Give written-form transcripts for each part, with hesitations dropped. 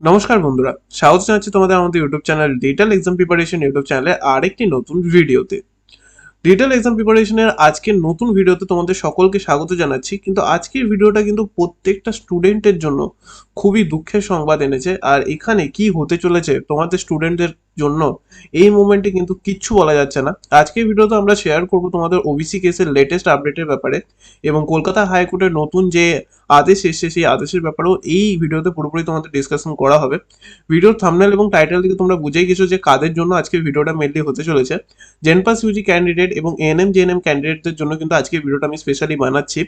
নমস্কার বন্ধুরা, স্বাগত জানাচ্ছি তোমাদের আমাদের YouTube channel digital exam preparation YouTube চ্যানেলে আরেকটি নতুন ভিডিওতে। ডিজিটাল এক্সাম প্রিপারেশনের আজকের নতুন ভিডিওতে তোমাদের সকলকে স্বাগত জানাচ্ছি। কিন্তু আজকের ভিডিওটা কিন্তু প্রত্যেকটা স্টুডেন্টের জন্য খুবই দুঃখের সংবাদ এনেছে। আর এখানে কি হতে চলেছে তোমাদের স্টুডেন্টদের জন্য এই মোমেন্টে কিন্তু কিচ্ছু বলা যাচ্ছে না। আজকের ভিডিওতে আমরা শেয়ার করব তোমাদের ওবিসি কেসের লেটেস্ট আপডেটের ব্যাপারে এবং কলকাতা হাইকোর্টের নতুন যে আদেশ এসেছে সেই আদেশের ব্যাপারেও এই ভিডিওতে পুরোপুরি তোমাদের ডিসকাশন করা হবে। ভিডিওর থাম্বনেল এবং টাইটেল থেকে তোমরা বুঝেই গেছো যে কাদের জন্য আজকে ভিডিওটা মেনলি হতে চলেছে। জেনপাস ইউজি ক্যান্ডিডেট এবং এএনএম জেএনএম ক্যান্ডিডেটদের জন্য কিন্তু আজকে ভিডিওটা আমি স্পেশালি বানাচ্ছি।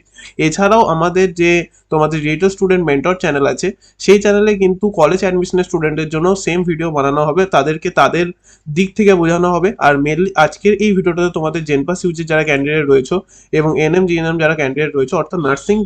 এছাড়াও আমাদের যে তোমাদের ডিজিটাল স্টুডেন্ট মেন্টর চ্যানেল আছে সেই চ্যানেলে কিন্তু কলেজ অ্যাডমিশনের স্টুডেন্টের জন্য সেম ভিডিও বানানো হবে, তাদেরকে তাদের দিক থেকে বোঝানো হবে। আর মেনলি আজকের এই ভিডিওটাতে তোমাদের জেনপাস ইউজির যারা ক্যান্ডিডেট রয়েছে এবং এএনএম জিএনএম যারা ক্যান্ডিডেট রয়েছে অর্থাৎ নার্সিং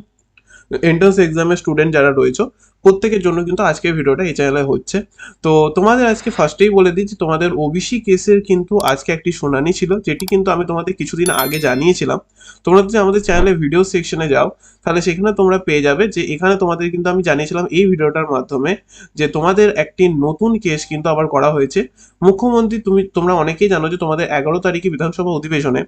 এন্ট্রান্স এক্সামের স্টুডেন্ট যারা রয়েছে প্রত্যেকের জন্য কিন্তু আজকে ভিডিওটা এই চ্যানেলে হচ্ছে। তো তোমাদের আজকে ফার্স্টেই বলে দিই যে তোমাদের ওবিসি কেসের কিন্তু আজকে একটি শুনানি ছিল, যেটি কিন্তু আমি তোমাদের কিছুদিন আগে জানিয়েছিলাম। তোমরা যদি আমাদের চ্যানেলে ভিডিও সেকশনে যাও তাহলে সেখানে তোমরা পেয়ে যাবে যে এখানে তোমাদের কিন্তু আমি জানিয়েছিলাম এই ভিডিওটার মাধ্যমে যে তোমাদের একটি নতুন কেস কিন্তু আবার করা হয়েছে। মুখ্যমন্ত্রী তোমরা অনেকেই জানো যে তোমাদের 11 তারিখে বিধানসভা অধিবেশনে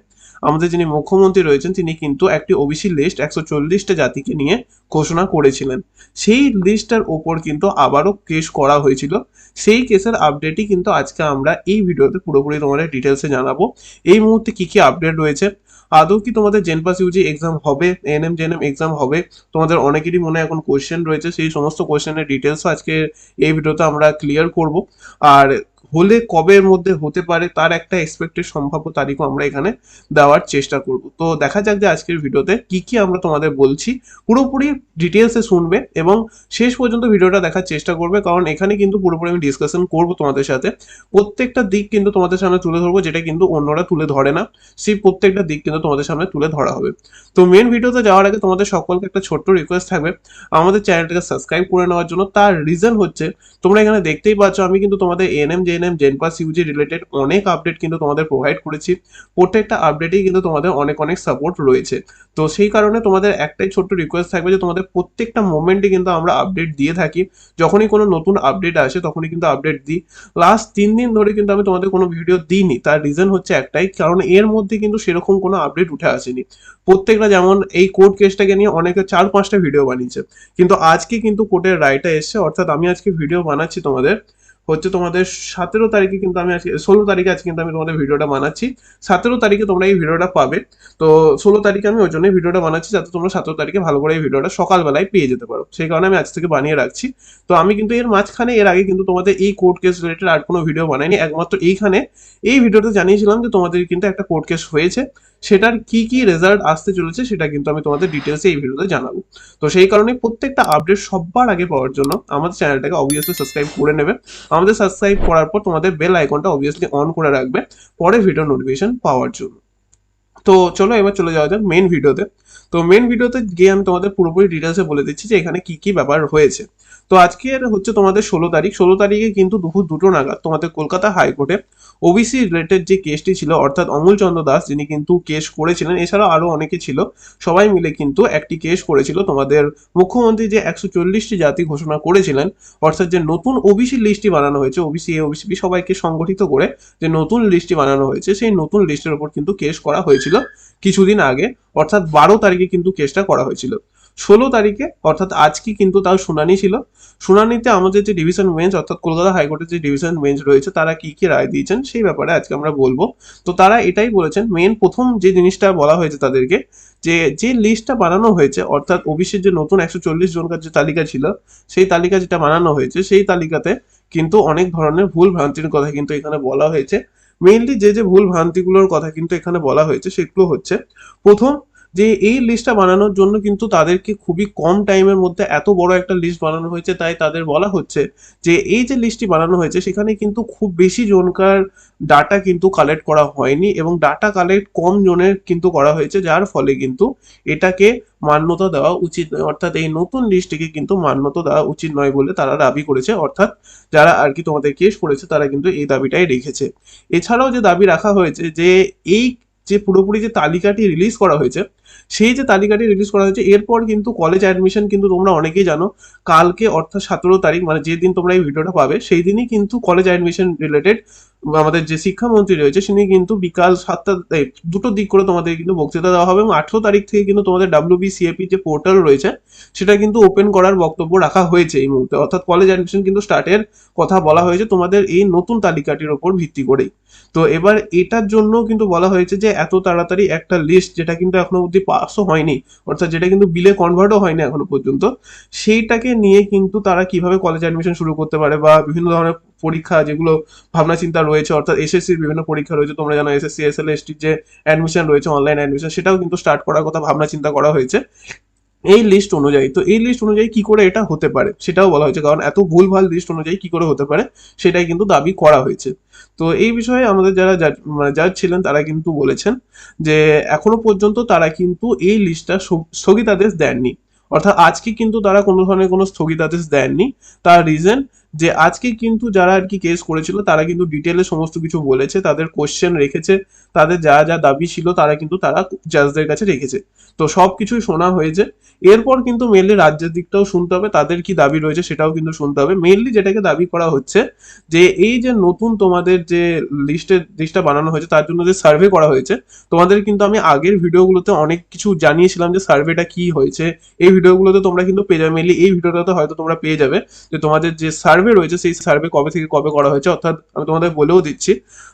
আমাদের যিনি মুখ্যমন্ত্রী রয়েছেন তিনি কিন্তু একটি ওবিসি লিস্ট 140টা জাতিকে নিয়ে ঘোষণা করেছিলেন। সেই লিস্টটার ওপর কিন্তু আবারও কেস করা হয়েছিল। সেই কেসের আপডেটই কিন্তু আজকে আমরা এই ভিডিওতে পুরোপুরি তোমাদের ডিটেলসে জানাবো। এই মুহূর্তে কি কি আপডেট রয়েছে, আদৌ কি তোমাদের জেনপাস ইউজি এক্সাম হবে, এএনএম জেএনএম এক্সাম হবে, তোমাদের অনেকেরই মনে এখন কোশ্চেন রয়েছে, সেই সমস্ত কোশ্চেনের ডিটেলসও আজকে এই ভিডিওতে আমরা ক্লিয়ার করব। আর হলে কবের মধ্যে হতে পারে তার একটা এক্সপেক্টেড সম্ভাব্য তারিখও আমরা এখানে দেওয়ার চেষ্টা করব। তো দেখা যাক যে আজকের ভিডিওতে কি কি আমরা তোমাদের বলছি, পুরোপুরি ডিটেলসে শুনবে এবং শেষ পর্যন্ত ভিডিওটা দেখার চেষ্টা করবে, কারণ এখানে কিন্তু পুরোপুরি আমি ডিসকাশন করব তোমাদের সাথে। প্রত্যেকটা দিক কিন্তু তোমাদের সামনে তুলে ধরবো, যেটা কিন্তু অন্যরা তুলে ধরে না, সেই প্রত্যেকটা দিক কিন্তু তোমাদের সামনে তুলে ধরা হবে। তো মেন ভিডিওতে যাওয়ার আগে তোমাদের সকলকে একটা ছোট্ট রিকোয়েস্ট থাকবে আমাদের চ্যানেলটাকে সাবস্ক্রাইব করে নেওয়ার জন্য। তার রিজন হচ্ছে তোমরা এখানে দেখতেই পাচ্ছ আমি কিন্তু তোমাদের এএনএম জেএনএম জেনপাস ইউজি রিলেটেড অনেক আপডেট কিন্তু তোমাদের প্রোভাইড করেছি। প্রত্যেকটা আপডেটেই কিন্তু তোমাদের অনেক অনেক সাপোর্ট রয়েছে। তো সেই কারণে তোমাদের একটাই ছোট্ট রিকোয়েস্ট থাকবে যে তোমাদের প্রত্যেকটা মোমেন্টে কিন্তু আমরা আপডেট দিয়ে থাকি। যখনই কোনো নতুন আপডেট আসে তখনই কিন্তু আপডেট দিই। লাস্ট 3 দিন ধরে কিন্তু আমি তোমাদের কোনো ভিডিও দিইনি, তার রিজন হচ্ছে একটাই, কারণ এর মধ্যে কিন্তু সেরকম কোনো আপডেট উঠে আসেনি। প্রত্যেকটা যেমন এই কোর্ট কেসটাকে নিয়ে অনেকে 4-5টা ভিডিও বানিয়েছে, কিন্তু আজকে কিন্তু কোর্টের রায়টা এসছে। অর্থাৎ আমি আজকে ভিডিও বানাচ্ছি তোমাদের 17 তারিখে, কিন্তু আমি আজকে 16 তারিখে আজকে কিন্তু আমি তোমাদের ভিডিওটা বানাচ্ছি। 17 তারিখে তোমরা এই ভিডিওটা পাবে। তো 16 তারিখে আমি ওই জন্যই ভিডিওটা বানাচ্ছি যাতে তোমরা 17 তারিখে ভালো করে এই ভিডিওটা সকালবেলায় পেয়ে যেতে পারো, সেই কারণে আমি আজ থেকে বানিয়ে রাখছি। তো আমি কিন্তু এর মাঝখানে এর আগে কিন্তু তোমাদের এই কোর্ট কেস রিলেটেড আর কোনো ভিডিও বানাইনি, একমাত্র এইখানে এই ভিডিওতে জানিয়েছিলাম যে তোমাদের কিন্তু একটা কোর্ট কেস হয়েছে, সেটার কি কি রেজাল্ট আসতে চলেছে সেটা কিন্তু আমি তোমাদের ডিটেলসে এই ভিডিওতে জানাবো। তো সেই কারণে প্রত্যেকটা আপডেট সবার আগে পাওয়ার জন্য আমাদের চ্যানেলটাকে অবভিয়াসলি সাবস্ক্রাইব করে নেবে। আমাদের সাবস্ক্রাইব করার পর তোমাদের বেল আইকনটা অবভিয়াসলি অন করে রাখবে পরে ভিডিও নোটিফিকেশন পাওয়ার জন্য। তো চলো এবার চলে যাওয়া যাক মেন ভিডিওতে। তো মেন ভিডিওতে গিয়ে আমি তোমাদের পুরোপুরি ডিটেলসে বলে দিচ্ছি যে এখানে কি কি ব্যাপার হয়েছে। তো আজকের হচ্ছে তোমাদের 16 তারিখ। 16 তারিখে কিন্তু দুপুর 2টো নাগাদ তোমাদের কলকাতা হাইকোর্টে ওবিসি রিলেটেড যে কেসটি ছিল, অর্থাৎ অমূল চন্দ্র দাস যিনি কিন্তু কেস করেছিলেন, এছাড়াও আরো অনেকে ছিল, সবাই মিলে কিন্তু একটি কেস করেছিল। তোমাদের মুখ্যমন্ত্রী যে 140টি জাতি ঘোষণা করেছিলেন, অর্থাৎ যে নতুন ওবিসি লিস্টটি বানানো হয়েছে, ওবিসি এ ওবিসি বি সবাইকে সংগঠিত করে যে নতুন লিস্টটি বানানো হয়েছে, সেই নতুন লিস্টের উপর কিন্তু কেস করা হয়েছিল কিছুদিন আগে। অর্থাৎ 12 তারিখে কিন্তু কেসটা করা হয়েছিল। 16 তারিখে অর্থাৎ আজকে কিন্তু তাও শুনানি ছিল। শুনানিতে আমাদের যে ডিভিশন বেঞ্চ অর্থাৎ কলকাতা হাইকোর্টের যে ডিভিশন বেঞ্চ রয়েছে তারা কি কি রায় দিয়েছেন সেই ব্যাপারে আজকে আমরা বলবো। তো তারা এটাই বলেছেন, মেন প্রথম যে জিনিসটা বলা হয়েছে তাদেরকে, যে লিস্টটা বানানো হয়েছে অর্থাৎ ওবিসির যে নতুন 140 জনকার যে তালিকা ছিল, সেই তালিকা যেটা বানানো হয়েছে সেই তালিকাতে কিন্তু অনেক ধরনের ভুল ভ্রান্তির কথা কিন্তু এখানে বলা হয়েছে। মেইনলি যে ভুল ভ্রান্তিগুলোর কথা কিন্তু এখানে বলা হয়েছে সেগুলো হচ্ছে, প্রথম, যে এই লিস্টটা বানানোর জন্য কিন্তু তাদেরকে খুবই কম টাইমের মধ্যে এত বড় একটা লিস্ট বানানো হয়েছে, তাই তাদের বলা হচ্ছে যে এই যে লিস্টটি বানানো হয়েছে সেখানে কিন্তু খুব বেশি জনকার ডাটা কিন্তু কালেক্ট করা হয়নি এবং ডাটা কালেক্ট কম জনের কিন্তু করা হয়েছে, যার ফলে কিন্তু এটাকে মান্যতা দেওয়া উচিত নয়। অর্থাৎ এই নতুন লিস্টটিকে কিন্তু মান্যতা দেওয়া উচিত নয় বলে তারা দাবি করেছে। অর্থাৎ যারা আর কি তোমাদের কেস করেছে তারা কিন্তু এই দাবিটাই রেখেছে। এছাড়াও যে দাবি রাখা হয়েছে যে এই যে পুরোপুরি যে তালিকাটি রিলিজ করা হয়েছে, সেই যে তালিকাটি রিলিজ করা হয়েছে এরপর কিন্তু কলেজ অ্যাডমিশন কিন্তু তোমরা অনেকেই জানো কালকে অর্থাৎ 17 তারিখ মানে যেদিন তোমরা এই ভিডিওটা পাবে সেই দিনই কিন্তু কলেজ অ্যাডমিশন রিলেটেড আমাদের যে শিক্ষামন্ত্রী রয়েছে তিনি কিন্তু বিকাল 7টা দুটো দিক করে তোমাদের কিন্তু বক্তৃতা দেওয়া হবে এবং 18 তারিখ থেকে কিন্তু তোমাদের WBCAP যে পোর্টাল রয়েছে সেটা কিন্তু ওপেন করার বক্তব্য রাখা হয়েছে এই মুহূর্তে, অর্থাৎ কলেজ অ্যাডমিশন কিন্তু স্টার্টের কথা বলা হয়েছে তোমাদের এই নতুন তালিকাটির ওপর ভিত্তি করেই। তো এবার এটার জন্য কিন্তু বলা হয়েছে যে এত তাড়াতাড়ি একটা লিস্ট যেটা কিন্তু এখনো অব্দি পাসও হয়নি, অর্থাৎ যেটা কিন্তু বিলে কনভার্টও হয়নি এখনো পর্যন্ত, সেইটাকে নিয়ে কিন্তু তারা কিভাবে কলেজ অ্যাডমিশন শুরু করতে পারে বা বিভিন্ন ধরনের পরীক্ষা যেগুলো ভাবনা চিন্তা রয়েছে, অর্থাৎ এসএসসির বিভিন্ন পরীক্ষা রয়েছে, তোমরা জানো এসএসসি এসএলএসটির যে অ্যাডমিশন রয়েছে অনলাইন অ্যাডমিশন সেটাও কিন্তু স্টার্ট করার কথা ভাবনা চিন্তা করা হয়েছে এই লিস্ট অনুযায়ী। তো এই লিস্ট অনুযায়ী কি করে এটা হতে পারে সেটাও বলা হয়েছে, কারণ এত ভুলভাল লিস্ট অনুযায়ী কি করে হতে পারে সেটাই কিন্তু দাবি করা হয়েছে। তো এই বিষয়ে আমাদের যারা জাজ ছিলেন তারা কিন্তু বলেছেন যে এখনো পর্যন্ত তারা কিন্তু এই লিস্টটা স্থগিতাদেশ দেননি, অর্থাৎ আজকে কিন্তু তারা কোনো ধরনের কোনো স্থগিতাদেশ দেননি। তার রিজন যে আজকে কিন্তু যারা আর কি কেস করেছিল তারা কিন্তু ডিটেলে সমস্ত কিছু বলেছে, তাদের কোশ্চেন রেখেছে, তাদের যা যা দাবি ছিল তারা কিন্তু তারা জাজদের কাছে রেখেছে। তো সব কিছুই শোনা হয়েছে, এরপর কিন্তু মেনলি রাজ্যের দিকটাও শুনতে হবে, তাদের কি দাবি রয়েছে সেটাও কিন্তু শুনতে হবে। মেনলি যেটাকে দাবি করা হচ্ছে যে এই যে নতুন তোমাদের যে লিস্টটা বানানো হয়েছে তার জন্য যে সার্ভে করা হয়েছে, তোমাদের কিন্তু আমি আগের ভিডিওগুলোতে অনেক কিছু জানিয়েছিলাম যে সার্ভেটা কি হয়েছে, এই ভিডিওগুলোতে তোমরা কিন্তু পেয়ে যাবে। মেনলি এই ভিডিওটাতে হয়তো তোমরা পেয়ে যাবে যে তোমাদের যে সার্ভে রয়েছে সেই সার্ভে কবে থেকে কবে করা হয়েছে, অর্থাৎ আমি তোমাদের বলেও দিচ্ছি,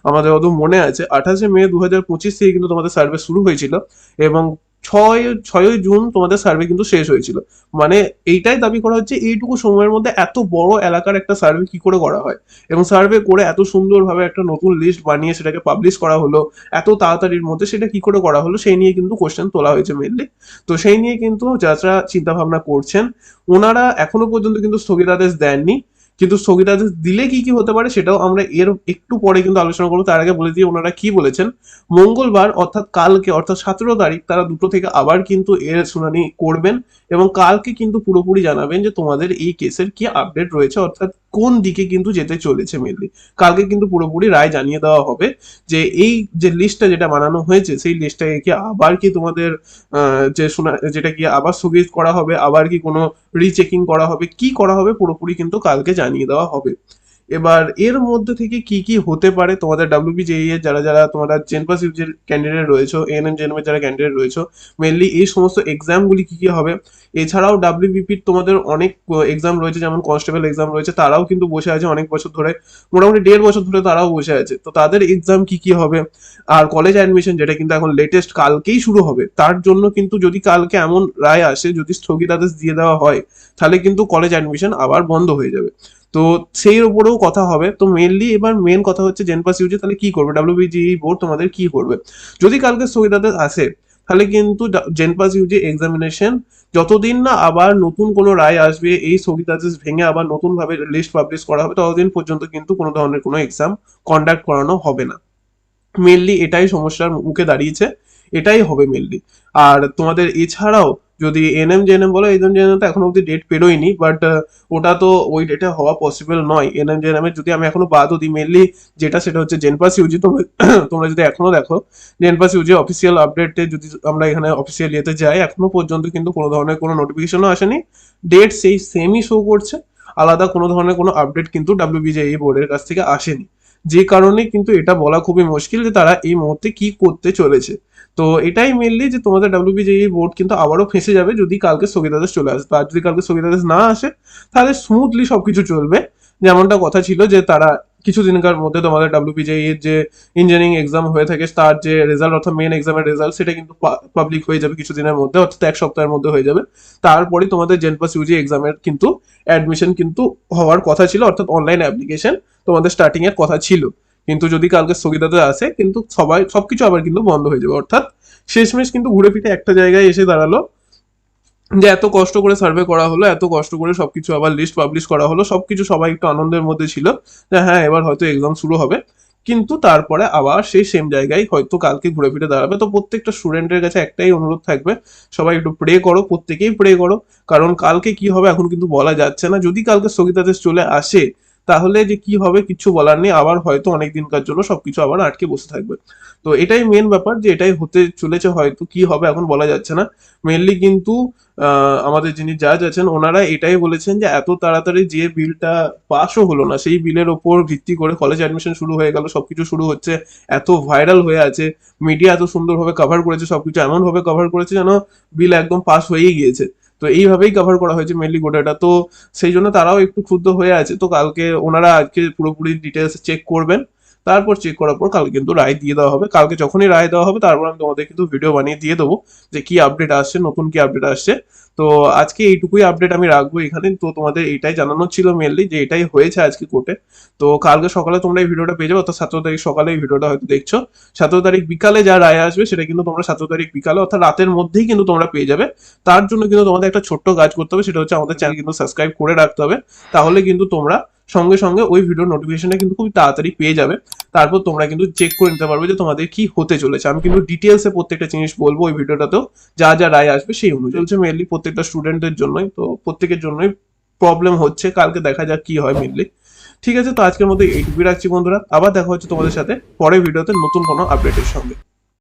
আমাদের অত মনে আছে 28শে মে 2025 থেকে কিন্তু তোমাদের সার্ভে শুরু হয়েছিল এবং 6ই জুন তোমাদের সার্ভে কিন্তু শেষ হয়েছিল। মানে এইটাই দাবি করা হচ্ছে এইটুকু সময়ের মধ্যে এত বড় এলাকার একটা সার্ভে কি করে করা হয় এবং সার্ভে করে এত সুন্দরভাবে একটা নতুন লিস্ট বানিয়ে সেটাকে পাবলিশ করা হলো এত তাড়াতাড়ির মধ্যে, সেটা কি করে করা হলো সেই নিয়ে কিন্তু কোশ্চেন তোলা হয়েছে মেনলি। তো সেই নিয়ে কিন্তু যারা চিন্তা ভাবনা করছেন ওনারা এখনো পর্যন্ত কিন্তু স্থগিতাদেশ দেননি, কিন্তু স্থগিতাদেশ দিলে কি কি হতে পারে সেটাও আমরা এর একটু পরে কিন্তু আলোচনা করবো। তার আগে বলে দিয়ে ওনারা কি বলেছেন, মঙ্গলবার অর্থাৎ কালকে অর্থাৎ 17 তারিখ তারা 2টো থেকে আবার কিন্তু এর শুনানি করবেন এবং কালকে কিন্তু পুরোপুরি জানাবেন যে তোমাদের এই কেসের কি আপডেট রয়েছে, অর্থাৎ কোন দিকে কিন্তু যেতে চলেছে মেনলি। কালকে কিন্তু পুরোপুরি রায় জানিয়ে দেওয়া হবে যে এই যে লিস্টটা যেটা বানানো হয়েছে সেই লিস্টটাকে কি আবার কি তোমাদের যে যেটা কি আবার স্থগিত করা হবে, আবার কি কোনো রিচেকিং করা হবে, কি করা হবে পুরোপুরি কিন্তু কালকে জানিয়ে দেওয়া হবে। এবার এর মধ্যে থেকে কি কি হতে পারে তোমাদের WBJEE এর যারা যারা তোমরা জেনপাস ইউজের ক্যান্ডিডেট রয়েছে, এএনএম জেএনএম এর যারা ক্যান্ডিডেট রয়েছে, মেনলি এই সমস্ত এক্সামগুলি কি কি হবে। এছাড়াও WBPর তোমাদের অনেক এক্সাম রয়েছে, যেমন কনস্টেবল এক্সাম রয়েছে, তারাও কিন্তু বসে আছে অনেক বছর ধরে, মোটামুটি 1.5 বছর ধরে তারাও বসে আছে। তো তাদের এক্সাম কি কি হবে, আর কলেজ অ্যাডমিশন যেটা কিন্তু এখন লেটেস্ট কালকেই শুরু হবে, তার জন্য কিন্তু যদি কালকে এমন রায় আসে যদি স্থগিতাদেশ দিয়ে দেওয়া হয় তাহলে কিন্তু কলেজ অ্যাডমিশন আবার বন্ধ হয়ে যাবে। তো সেই উপরেও কথা হবে। তো মেনলি এবার মেন কথা হচ্ছে জেনপাস ইউজি তাহলে কি করবে, WBGE বোর্ড তোমাদের কি করবে যদি কালকে স্থগিতাদেশ আসে, তাহলে কিন্তু জেনপাস ইউজি এক্সামিনেশন যতদিন না আবার নতুন কোনো রায় আসবে এই স্থগিতাদেশ ভেঙে আবার নতুন ভাবে লিস্ট পাবলিশ করা হবে ততদিন পর্যন্ত কিন্তু কোনো ধরনের কোনো এক্সাম কন্ডাক্ট করানো হবে না। মেনলি এটাই সমস্যার মুখে দাঁড়িয়েছে, এটাই হবে মেনলি। আর তোমাদের এছাড়াও যদি এনএম জেএনএম বলো, এনএম জেএনএম তো এখনো অব্দি ডেট পেরোয়নি, বাট ওটা তো ওই ডেটে হওয়া পসিবল নয়। এনএম জেএনএম এর যদি আমি এখনো বাদও দিই মেনলি যেটা সেটা হচ্ছে জেনপাস ইউজি। তোমরা তোমরা যদি এখনো দেখো জেনপাস ইউজি অফিসিয়াল আপডেটে যদি আমরা এখানে অফিসিয়াল ইয়েতে যাই এখনো পর্যন্ত কিন্তু কোনো ধরনের কোনো নোটিফিকেশনও আসেনি, ডেট সেই সেমই শো করছে, আলাদা কোনো ধরনের কোনো আপডেট কিন্তু WBJE বোর্ডের কাছ থেকে আসেনি, যে কারণে কিন্তু এটা বলা খুবই মুশকিল যে তারা এই মুহূর্তে কি করতে চলেছে। তো এটাই মেনলি যে তোমাদের WBJE বোর্ড কিন্তু আবারও ফেঁসে যাবে যদি কালকে স্থগিতাদেশ চলে আসে। আর যদি কালকে স্থগিতাদেশ না আসে তাহলে স্মুথলি সবকিছু চলবে, যেমনটা কথা ছিল যে তারা কিছুদিনকার মধ্যে তোমাদের WBJE এর যে ইঞ্জিনিয়ারিং এক্সাম হয়ে থাকে তার যে রেজাল্ট অর্থাৎ মেন এক্সামের রেজাল্ট সেটা কিন্তু পাবলিক হয়ে যাবে কিছুদিনের মধ্যে, অর্থাৎ 1 সপ্তাহের মধ্যে হয়ে যাবে। তারপরে তোমাদের জেনপাস ইউজি এক্সামের কিন্তু অ্যাডমিশন কিন্তু হওয়ার কথা ছিল, অর্থাৎ অনলাইন অ্যাপ্লিকেশন তোমাদের স্টার্টিং এর কথা ছিল। কিন্তু যদি কালকে স্থগিতাদেশ আসে কিন্তু সবকিছু আবার কিন্তু বন্ধ হয়ে যাবে, অর্থাৎ শেষমেশ কিন্তু ঘুরে ফিরে একটা জায়গায় এসে দাঁড়ালো যে এত কষ্ট করে সার্ভে করা হলো, এত কষ্ট করে সবকিছু আবার লিস্ট পাবলিশ করা হলো, সবকিছু সবাই একটু আনন্দের মধ্যে ছিল যে হ্যাঁ এবার হয়তো এক্সাম শুরু হবে, কিন্তু তারপরে আবার সেই সেম জায়গায় হয়তো কালকে ঘুরে ফিরে দাঁড়াবে। তো প্রত্যেকটা স্টুডেন্টের কাছে একটাই অনুরোধ থাকবে, সবাই একটু প্রে করো, প্রত্যেকেই প্রে করো, কারণ কালকে কি হবে এখন কিন্তু বলা যাচ্ছে না। যদি কালকে স্থগিতাদেশ চলে আসে তাহলে যে কি হবে কিছু বলার নেই, আবার হয়তো অনেক দিনকার জন্য সবকিছু আবার আটকে বসে থাকবে। তো এটাই মেন ব্যাপার, যে এটাই হতে চলেছে, হয়তো কি হবে এখন বলা যাচ্ছে না। মেনলি কিন্তু আমাদের যিনি জাজ আছেন ওনারা এটাই বলেছেন যে এত তাড়াতাড়ি যে বিলটা পাসও হলো না, সেই বিলের ওপর ভিত্তি করে কলেজ অ্যাডমিশন শুরু হয়ে গেল, সবকিছু শুরু হচ্ছে, এত ভাইরাল হয়ে আছে, মিডিয়া এত সুন্দরভাবে কভার করেছে, সবকিছু এমন ভাবে কভার করেছে যেন বিল একদম পাস হয়েই গিয়েছে। তো এইভাবেই কভার করা হয়েছে মেনলি গোটাটা। তো সেই জন্য তারাও একটু ক্ষুব্ধ হয়ে আছে। তো কালকে ওনারা আজকে পুরোপুরি ডিটেলস চেক করবেন, তারপর চেক করার পর কালকে কিন্তু রায় দিয়ে দেওয়া হবে। কালকে যখনই রায় দেওয়া হবে তারপর আমি তোমাদের কিন্তু ভিডিও বানিয়ে দিয়ে দেবো যে কি আপডেট আসছে, নতুন কি আপডেট আসছে। তো আজকে এইটুকুই আপডেট আমি রাখবো এখানে। তো তোমাদের এইটাই জানানো ছিল মেনলি, যে এটাই হয়েছে আজকে কোর্টে। তো কালকে সকালে তোমরা এই ভিডিওটা পেয়ে যাবে, অর্থাৎ 17 তারিখ সকালে এই ভিডিওটা হয়তো দেখছো। 17 তারিখ বিকালে যা রায় আসবে সেটা কিন্তু তোমরা 17 তারিখ বিকালে অর্থাৎ রাতের মধ্যেই কিন্তু তোমরা পেয়ে যাবে। তার জন্য কিন্তু তোমাদের একটা ছোট্ট কাজ করতে হবে, সেটা হচ্ছে আমাদের চ্যানেল কিন্তু সাবস্ক্রাইব করে রাখতে হবে। তাহলে কিন্তু তোমরা সঙ্গে সঙ্গে ওই ভিডিও নোটিফিকেশনটা কিন্তু খুব তাড়াতাড়ি পেয়ে যাবে। তারপর তোমরা কিন্তু চেক করে নিতে পারবে যে তোমাদের কি হতে চলেছে। আমি কিন্তু ডিটেলসে প্রত্যেকটা জিনিস বলবো ওই ভিডিওটাতেও, যা যা রায় আসবে সেই অনুযায়ী। চলছে মেনলি প্রত্যেকটা স্টুডেন্টদের জন্যই, তো প্রত্যেকের জন্যই প্রবলেম হচ্ছে। কালকে দেখা যাক কি হয় মেনলি। ঠিক আছে, তো আজকের মধ্যে এইটুকুই রাখছি বন্ধুরা। আবার দেখা হচ্ছে তোমাদের সাথে পরের ভিডিওতে নতুন কোনো আপডেটের সঙ্গে।